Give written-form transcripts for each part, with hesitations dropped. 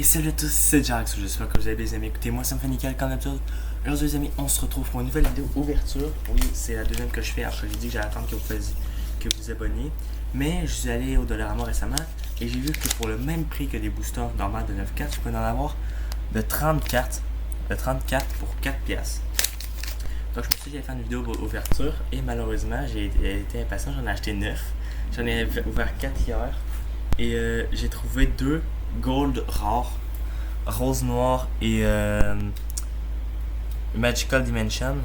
salut à tous, c'est Jax, j'espère que vous allez bien aimé. Écoutez, moi ça me fait nickel comme d'habitude. Aujourd'hui les amis, on se retrouve pour une nouvelle vidéo ouverture. Oui, c'est la deuxième que je fais après j'ai dit que j'allais attendre que vous abonniez. Mais je suis allé au Dollarama récemment et j'ai vu que pour le même prix que les boosters normales de 9 cartes, je peux en avoir de 30 cartes. De 30 cartes pour 4 piastres. Donc je me suis dit que j'allais faire une vidéo ouverture et malheureusement j'ai été impatient, j'en ai acheté 9. J'en ai ouvert 4 hier et j'ai trouvé 2 gold rares, rose noire et Magical Dimension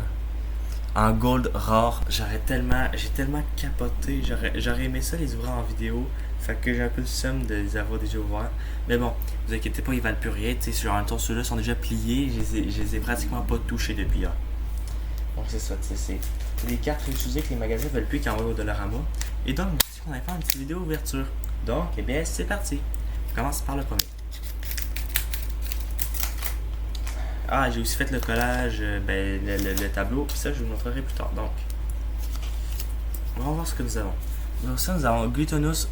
en gold rare. J'ai tellement capoté, j'aurais aimé ça les ouvrir en vidéo, fait que j'ai un peu le seum de les avoir déjà ouverts. Mais bon, vous inquiétez pas, ils valent plus rien, tu sais, sur un tour ceux-là sont déjà pliés, je les ai pratiquement pas touchés depuis hier. Donc c'est ça, tu sais, c'est des cartes réutilisées que les magasins veulent plus qu'ils envoient au Dollarama. Et donc, je me suis dit qu'on allait faire une petite vidéo ouverture. Donc, eh bien, c'est parti. Je commence par le premier. Ah, j'ai aussi fait le collage, le tableau, puis ça, je vous le montrerai plus tard. Donc, on va voir ce que nous avons. Donc, ça, nous avons Glutonus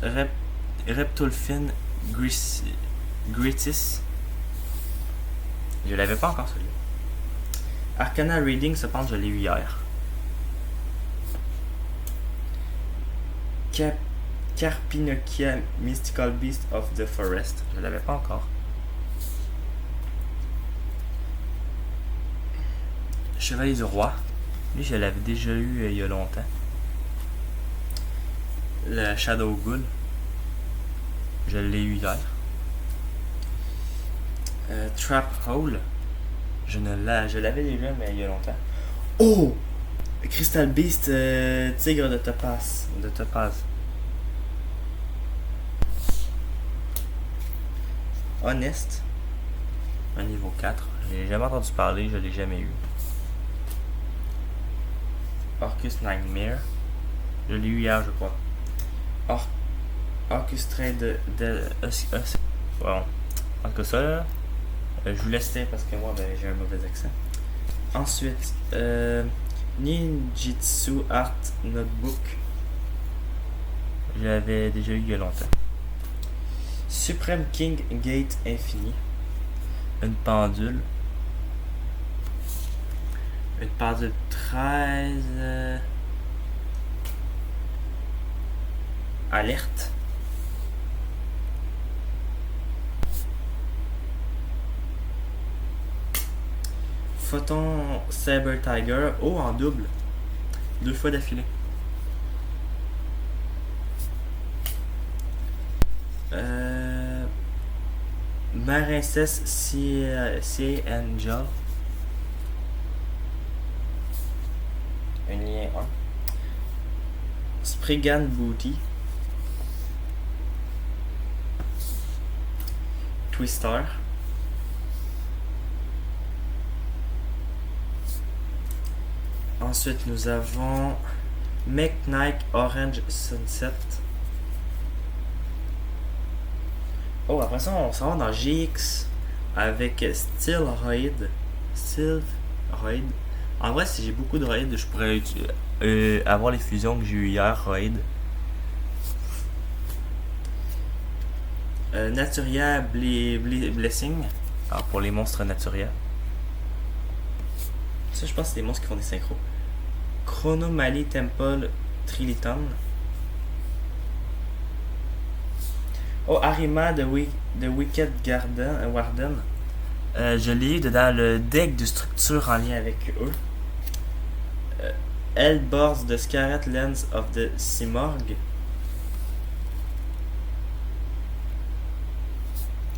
Reptolfin Gritis. Je l'avais pas encore celui-là. Arcana Reading, cependant, je l'ai eu hier. Carpinokia Mystical Beast of the Forest, je l'avais pas encore. Chevalier du Roi, lui je l'avais déjà eu il y a longtemps. Le Shadow Ghoul, je l'ai eu hier. Trap Hole, je l'avais déjà mais il y a longtemps. Oh! Crystal Beast, Tigre de Topaz. Honest, un niveau 4. Je l'ai jamais entendu parler, je l'ai jamais eu. Orcus Nightmare, je l'ai eu hier, je crois. Orcus Train bon, en tout cas ça là, je vous laisse parce que moi j'ai un mauvais accent. Ensuite, Ninjitsu Art Notebook, je l'avais déjà eu il y a longtemps. Supreme King Gate Infini, une pendule 13, alerte, Photon Saber Tiger, en double, 2 fois d'affilée. Marincess Sea Angel, un lien 1. Spriggan Booty, Twister, ensuite nous avons Meknight Orange Sunset. Oh, après ça, on s'en va dans GX avec Steelroid. En vrai, si j'ai beaucoup de Roid, je pourrais avoir les fusions que j'ai eu hier, Roid. Naturia Blessing. Alors, pour les monstres Naturia. Ça, je pense que c'est des monstres qui font des synchros. Chronomaly Temple Triliton. Oh, Arima de Wicked Warden. Je l'ai eu dans le deck de structure en lien avec eux. Elborz de Scarlet Lens of the Simorgh.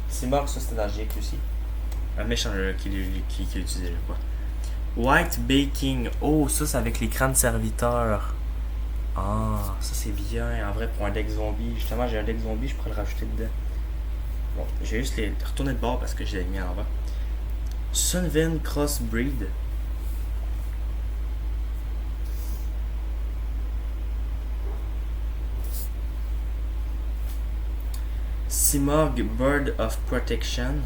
Simorgh, ça c'était dans le GX aussi. Un méchant qui l'utilisait, je crois. White Baking. Oh, ça c'est avec les crânes serviteurs. Ah, ça c'est bien. En vrai, pour un deck zombie. Justement, j'ai un deck zombie, je pourrais le rajouter dedans. Bon, j'ai juste les retourner de bord parce que j'ai mis à l'envers. Sunven Crossbreed. Simorgh Bird of Protection.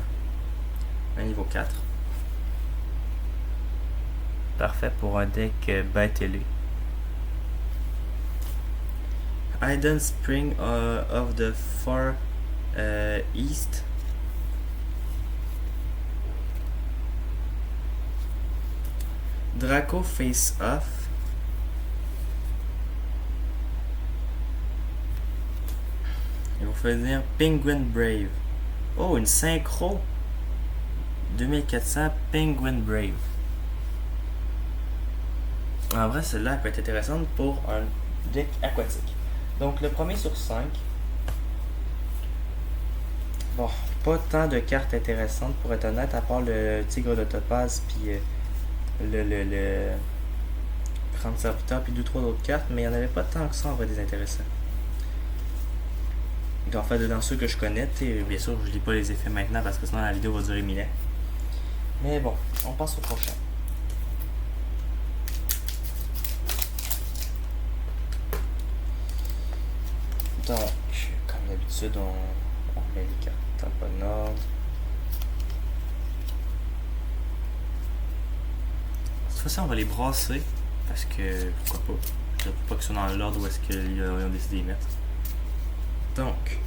Un niveau 4. Parfait pour un deck bête ailé. Hidden Spring of the Far East. Draco Face Off. Il va faire Penguin Brave. Oh, une synchro 2400 Penguin Brave. En vrai, celle-là peut être intéressante pour un deck aquatique. Donc, le premier sur 5. Bon, pas tant de cartes intéressantes pour être honnête, à part le Tigre de Topaz, puis le Grand Serviteur, puis 2-3 autres cartes, mais il n'y en avait pas tant que ça en vrai des intéressants. En fait, dans ceux que je connais, bien sûr, je lis pas les effets maintenant parce que sinon la vidéo va durer 1000 ans. Mais bon, on passe au prochain. Donc, comme d'habitude, on met les cartes en bon ordre. Cette fois-ci, on va les brasser parce que pourquoi pas. Je ne veux pas qu'ils soient dans l'ordre où est-ce qu'ils ont décidé de les mettre. Donc,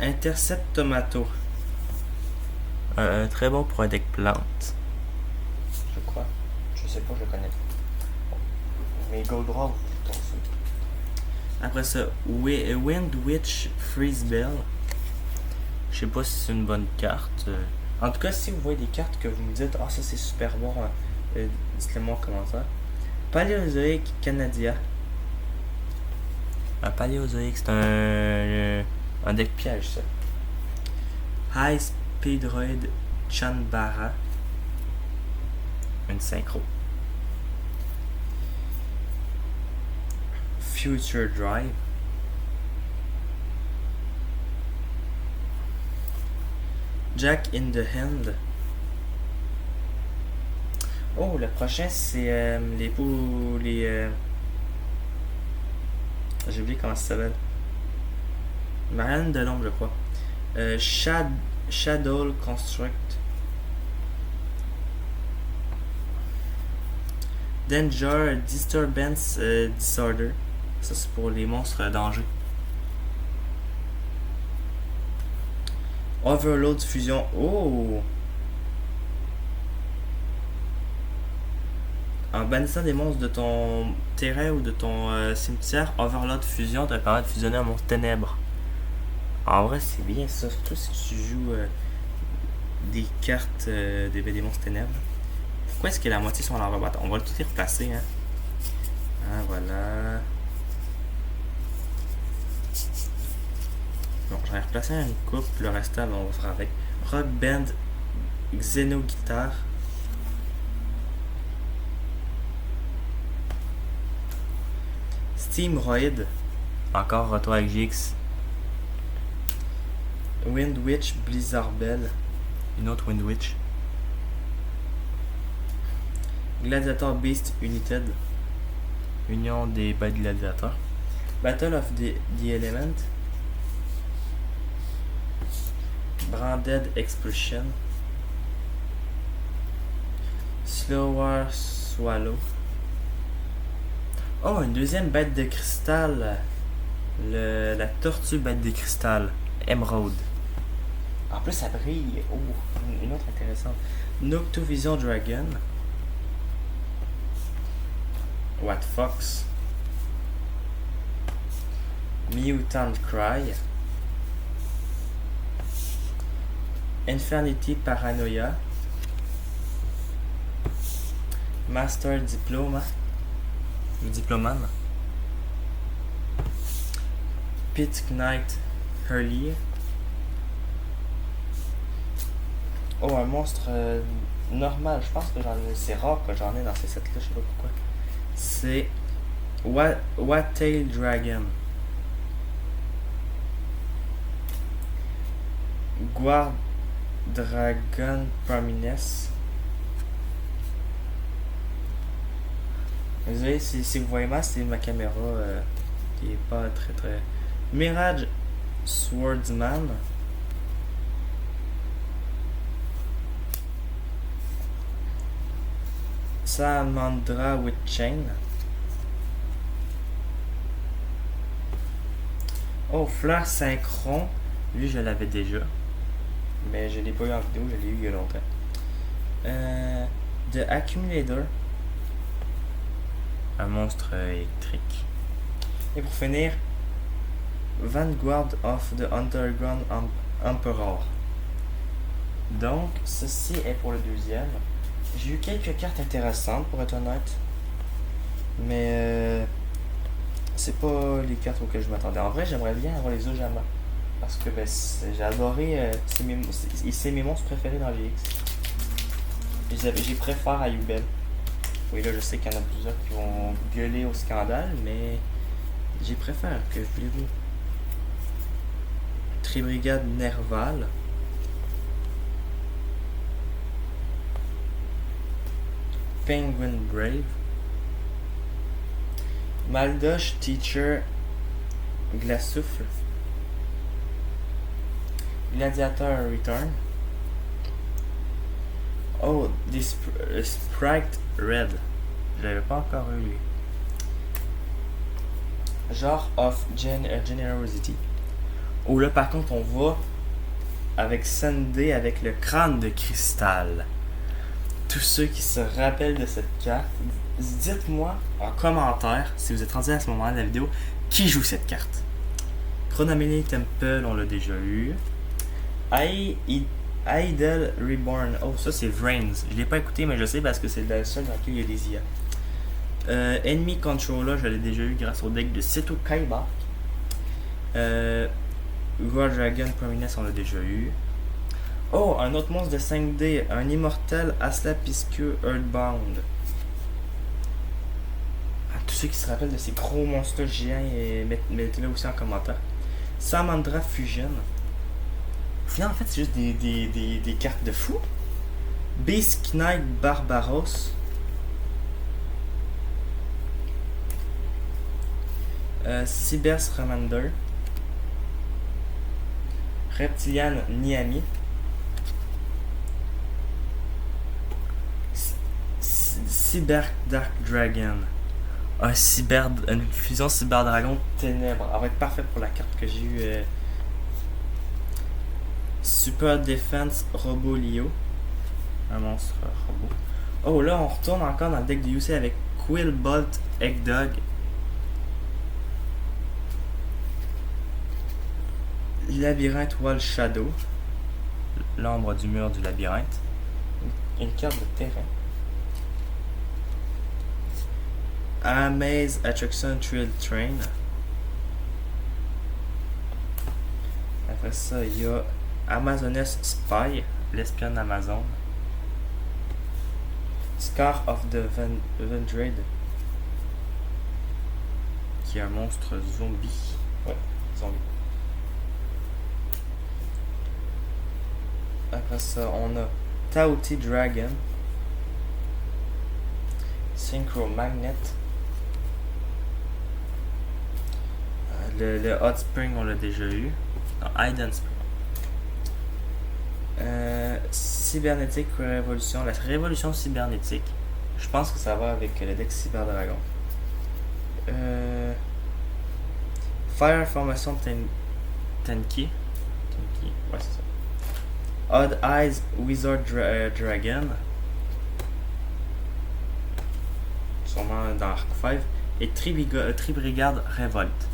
Intercept Tomato. Très bon pour un deck plante. Je crois. Je sais pas, je le connais pas. Bon. Mais Gold Draw, vous après ça, Wind Witch Freeze Bell. Je sais pas si c'est une bonne carte. En tout cas, si vous voyez des cartes que vous me dites, ah, ça c'est super bon, dites-le moi en commentaire. Paléozoique Canadia. Un Paléozoique, c'est un deck piège, ça. High Speedroid Chanbara. Une synchro. Future Drive. Jack in the Hand. Oh, le prochain c'est j'ai oublié comment ça s'appelle. Marianne de l'ombre, je crois. Shadow Construct. Danger Disturbance Disorder. Ça c'est pour les monstres danger. Overload Fusion. Oh! En bannissant des monstres de ton terrain ou de ton cimetière, Overload Fusion te permet de fusionner un monstre ténèbres. En vrai, c'est bien ça, surtout si tu joues des cartes des monstres ténèbres. Pourquoi est-ce que la moitié sont à l'envers? On va tout y replacer, hein. Ah, voilà. Bon, j'en ai replacé une coupe, le restant, on va faire avec. Rock Band Xenoguitar. Steamroid. Encore retour avec GX. Wind Witch Blizzard Bell. Une autre Wind Witch. Gladiator Beast United. Union des bêtes gladiateurs. Battle of the Element. Branded Explosion. Slower Swallow. Oh, une deuxième bête de cristal. La tortue bête de cristal. Emerald. En plus, ça brille. Oh, une autre intéressante. Noctovision Dragon. What Fox. Mutant Cry. Infinity Paranoia. Master Diploma. Le diplomane. Pit Knight Hurley. Oh, un monstre normal. Je pense que c'est rare que j'en ai dans ces sets-là. Je sais pas pourquoi. C'est What Tail Dragon. Guard Dragon Prominence. Désolé si vous voyez mal, c'est ma caméra qui est pas très. Mirage Swordsman. Salamandra with Chain. Oh, Fleur Synchron. Lui, je l'avais déjà. Mais je l'ai pas eu en vidéo, je l'ai eu il y a longtemps. The Accumulator. Un monstre électrique. Et pour finir, Vanguard of the Underground Emperor. Donc, ceci est pour le deuxième. J'ai eu quelques cartes intéressantes pour être honnête. Mais c'est pas les cartes auxquelles je m'attendais. En vrai, j'aimerais bien avoir les Ojama. Parce que j'ai adoré. C'est mes monstres préférés dans GX. J'y préfère à Yubel. Oui, là, je sais qu'il y en a plusieurs qui vont gueuler au scandale, mais j'y préfère, que voulez-vous. Tribrigade Nerval. Penguin Brave. Maldoche Teacher Glassouffle. Gladiator Return. Oh, this Sprite Red. Je l'avais pas encore eu lui. Genre of Generosity. Oh là par contre on va avec Sunday avec le crâne de cristal. Tous ceux qui se rappellent de cette carte, dites-moi en commentaire si vous êtes rendu à ce moment de la vidéo qui joue cette carte. Chronomini Temple, on l'a déjà eu. Idle Reborn. Oh, ça c'est Vrains. Je l'ai pas écouté, mais je sais parce que c'est le seul dans lequel il y a des IA. Enemy Controller, je l'ai déjà eu grâce au deck de Seto Kaiba. War Dragon Prominence, on l'a déjà eu. Oh, un autre monstre de 5D, un immortel Aslapiscu Earthbound. Tous ceux qui se rappellent de ces gros monstres géants, mettez-le aussi en commentaire. Samandra Fusion. Au final, en fait, c'est juste des cartes de fou. Beast Knight Barbaros. Cyber Scamander. Reptilian Niami. Cyber Dark Dragon. Une fusion Cyber Dragon Ténèbres. Elle va être parfaite pour la carte que j'ai eue. Super Defense Robolio. Un monstre robot. Oh là, on retourne encore dans le deck de UC avec Quillbolt Eggdog. Labyrinthe Wall Shadow. L'ombre du mur du labyrinthe. Une carte de terrain. Amaze Attraction Trail Train. Après ça, il y a Amazoness Spy, l'espionne Amazon. Scar of the Vendred, qui est un monstre zombie. Ouais, zombie. Après ça, on a Tauti Dragon. Synchro Magnet. Le Hot Spring, on l'a déjà eu. Non, Hidden Spring. Cybernétique Révolution. La révolution cybernétique. Je pense que ça va avec le deck Cyber Dragon. Fire Formation Tenki. Ouais, c'est ça. Odd Eyes Wizard Dragon. Sûrement dans Arc 5. Et Tribrigade Révolte.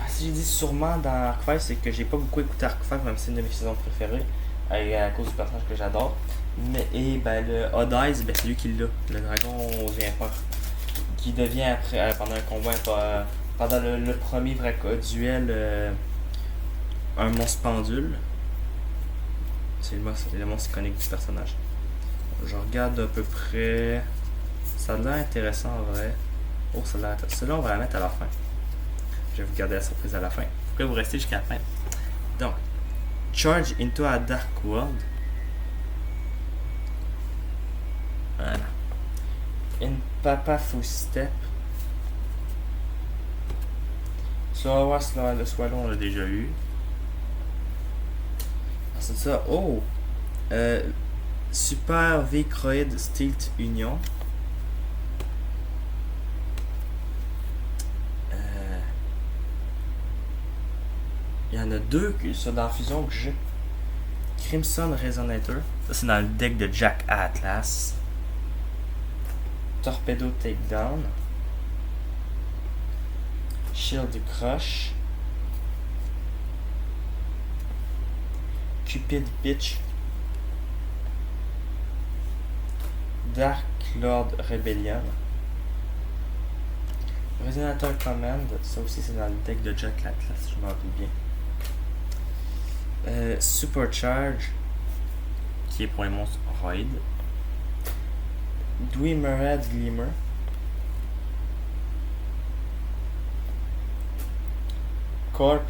Si j'ai dit sûrement dans Arc 5, c'est que j'ai pas beaucoup écouté Arc 5, même si c'est une de mes saisons préférées, à cause du personnage que j'adore. Le Odd Eyes, c'est lui qui l'a, le dragon aux yeux peur, qui devient après, pendant un combat, pendant le premier vrai duel, un monstre pendule. C'est le monstre iconique du personnage. Je regarde à peu près. Ça a l'air intéressant en vrai. Oh, ça a l'air intéressant. Celui-là, on va la mettre à la fin. Je vais vous garder la surprise à la fin. Pourquoi vous restez jusqu'à la fin? Donc, Charge into a Dark World. Voilà. In Papa Footstep. Slower Swallow, on l'a déjà eu. C'est ça. Oh! Super Vicroid Stilt Union. Il y en a deux qui sont dans la fusion que j'ai. Crimson Resonator. Ça, c'est dans le deck de Jack Atlas. Torpedo Takedown. Shield Crush. Cupid Pitch. Dark Lord Rebellion. Resonator Command. Ça aussi, c'est dans le deck de Jack Atlas, si je m'en rappelle bien. Supercharge, qui est pour les monstres Roid. Dwemerad Glimmer. Corp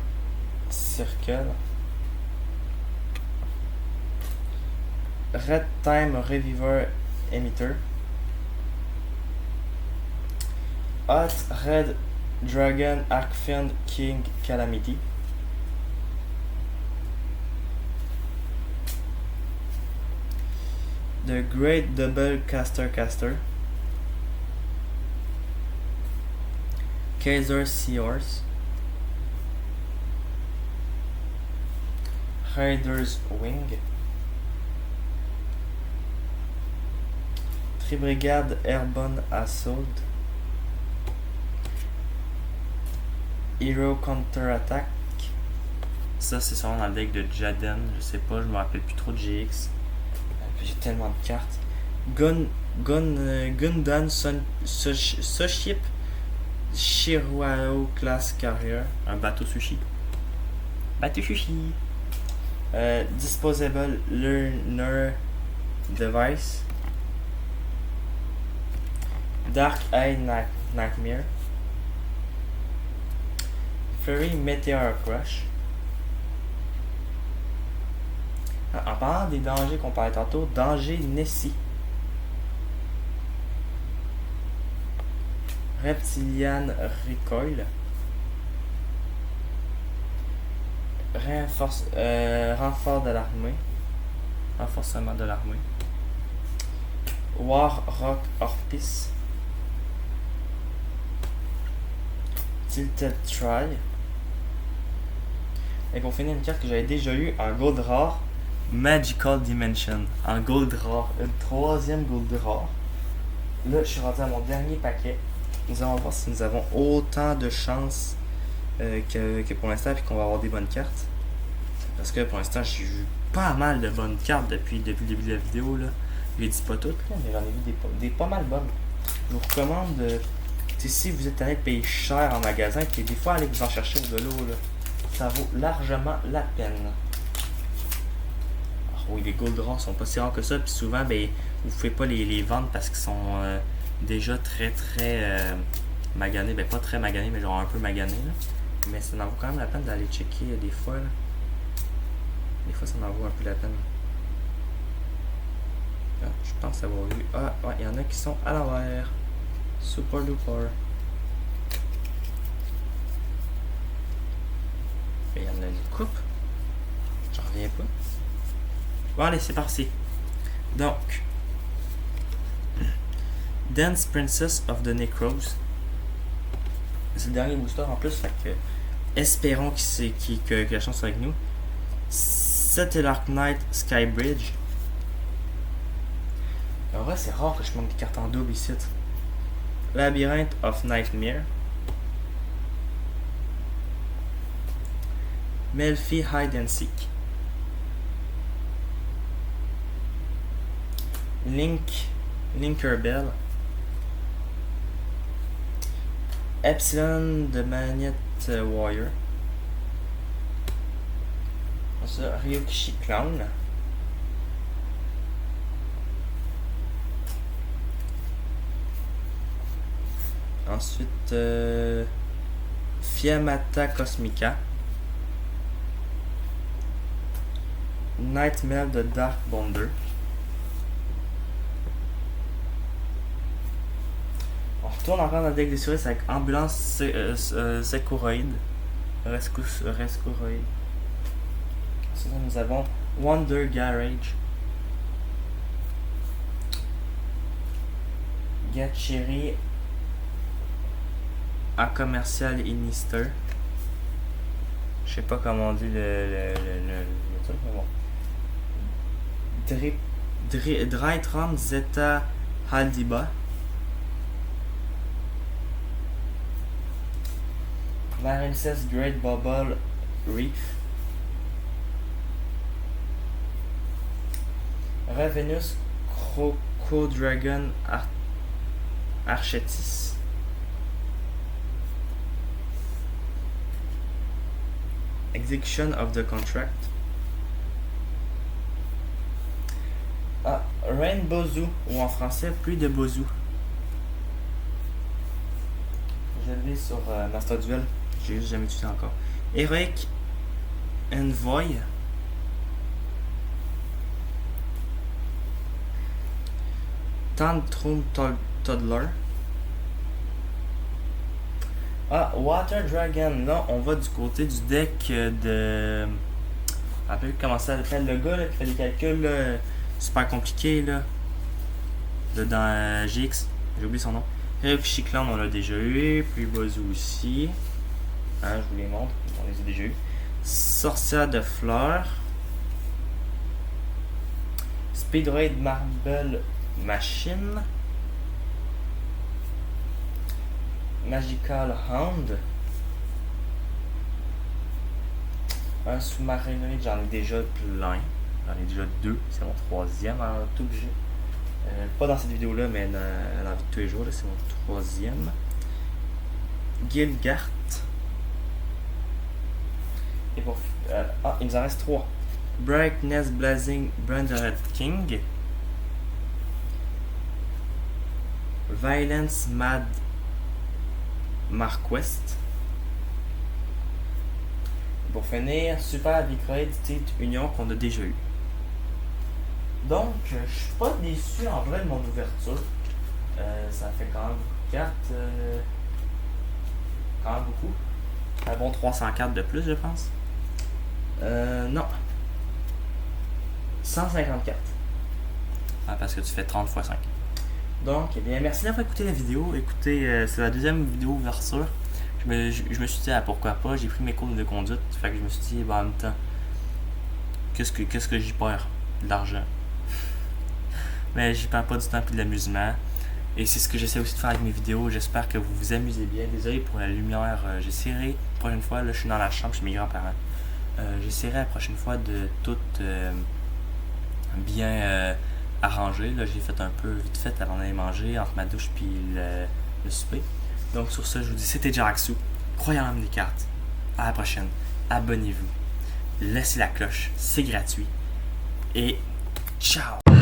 Circle. Red Time Reviver Emitter. Hot Red Dragon Arcfiend King Calamity. The Great Double Caster. Kaiser Seahorse. Raider's Wing. Tribrigade Airborne Assault. Hero Counter-Attack. Ça, c'est sûrement dans le deck de Jaden. Je sais pas, je me rappelle plus trop de GX. J'ai tellement de cartes. Gundam Soship Shiruao Class Carrier. Un bateau sushi. Disposable Learner Device. Dark Eye Nightmare. Flurry Meteor Crush. En parlant des dangers qu'on parlait tantôt, danger Nessie. Reptilian Recoil. Renfort de l'armée. Renforcement de l'armée. War Rock Orpis. Tilted Try. Et pour finir, une carte que j'avais déjà eue en gold rare. Magical Dimension. En gold rare. Une troisième gold rare. Là, je suis rendu à mon dernier paquet. Nous allons voir si nous avons autant de chance que pour l'instant, puis qu'on va avoir des bonnes cartes. Parce que pour l'instant, j'ai eu pas mal de bonnes cartes depuis le début de la vidéo. Là. Je les dis pas toutes, là, mais j'en ai vu des pas mal bonnes. Je vous recommande, si vous êtes allé payer cher en magasin, puis des fois, allez vous en chercher au vélo. Là. Ça vaut largement la peine. Alors, oui, les gold rares sont pas si rares que ça, puis souvent, ben, vous pouvez pas les vendre parce qu'ils sont déjà très maganés. Ben, pas très maganés, mais genre un peu maganés. Là. Mais ça en vaut quand même la peine d'aller checker des fois. Là. Des fois, ça en vaut un peu la peine. Ah, je pense avoir vu. Ah, ouais, il y en a qui sont à l'envers. Super duper. Il y en a une coupe. J'en reviens pas. Bon, allez, c'est parti. Donc, Dance Princess of the Necros. C'est le dernier booster en plus, fait que espérons que la chance soit avec nous. Satellite Knight Skybridge. En vrai, c'est rare que je manque des cartes en double ici. Labyrinth of Nightmare. Melfi Hide and Seek. Linkerbell. Epsilon de Magnet Warrior. Ça, Ryokishi Clown. Ensuite, Fiamata Cosmica. Nightmare de Dark Bonder. On retourne encore dans le deck des souris avec Ambulance Securoid. Rescuroid. Ensuite, nous avons Wonder Garage. Gatcheri à commercial Inister. Je sais pas comment on dit le truc, mais bon. Drytron Zeta Haldiba. Marincess Great Bubble Reef. Ravenous Crocodragon Archetis. Execution of the contract. Rainbow Zoo, ou en français Pluie de Bozu. Je l'ai sur Master Duel, j'ai juste jamais utilisé encore. Heroic Envoy. Tantrum Toddler. Water Dragon. Là, on va du côté du deck de. Un peu comment ça s'appelle le gars là, qui fait des calculs là, super compliqués là. Dans GX. J'ai oublié son nom. Chiclone, on l'a déjà eu. Puis Bozu aussi. Hein, je vous les montre. On les a déjà eu. Sorcière de fleurs. Speedroid Marble Machine. Magical Hound. Un sous-marin, j'en ai déjà plein. J'en ai déjà 2. C'est mon 3e en tout obligé. Pas dans cette vidéo là, mais dans la vie de tous les jours, c'est mon 3e. Gilgart. Et pour. Il nous en reste 3. Brightness Blazing Branded King. Violence Mad Marquest. Pour finir, Super Vicroid State Union qu'on a déjà eu. Donc, je suis pas déçu en vrai de mon ouverture. Ça fait quand même beaucoup de cartes. Quand même beaucoup. Un bon 300 cartes de plus, je pense. Non. 150 cartes. Parce que tu fais 30 x 5. Donc, eh bien, merci d'avoir écouté la vidéo. Écoutez, c'est la deuxième vidéo ouverture. Je me suis dit, pourquoi pas, j'ai pris mes cours de conduite. Fait que je me suis dit, en même temps, qu'est-ce que j'y perds? De l'argent. Mais j'y perds pas du temps et de l'amusement. Et c'est ce que j'essaie aussi de faire avec mes vidéos. J'espère que vous vous amusez bien. Désolé pour la lumière. J'essaierai la prochaine fois. Là, je suis dans la chambre chez mes grands-parents. J'essaierai la prochaine fois de tout bien arranger. Là, j'ai fait un peu vite fait avant d'aller manger entre ma douche et le souper. Donc sur ce, je vous dis, c'était Jaraxu. Croyez en l'âme des cartes. À la prochaine. Abonnez-vous. Laissez la cloche. C'est gratuit. Et ciao!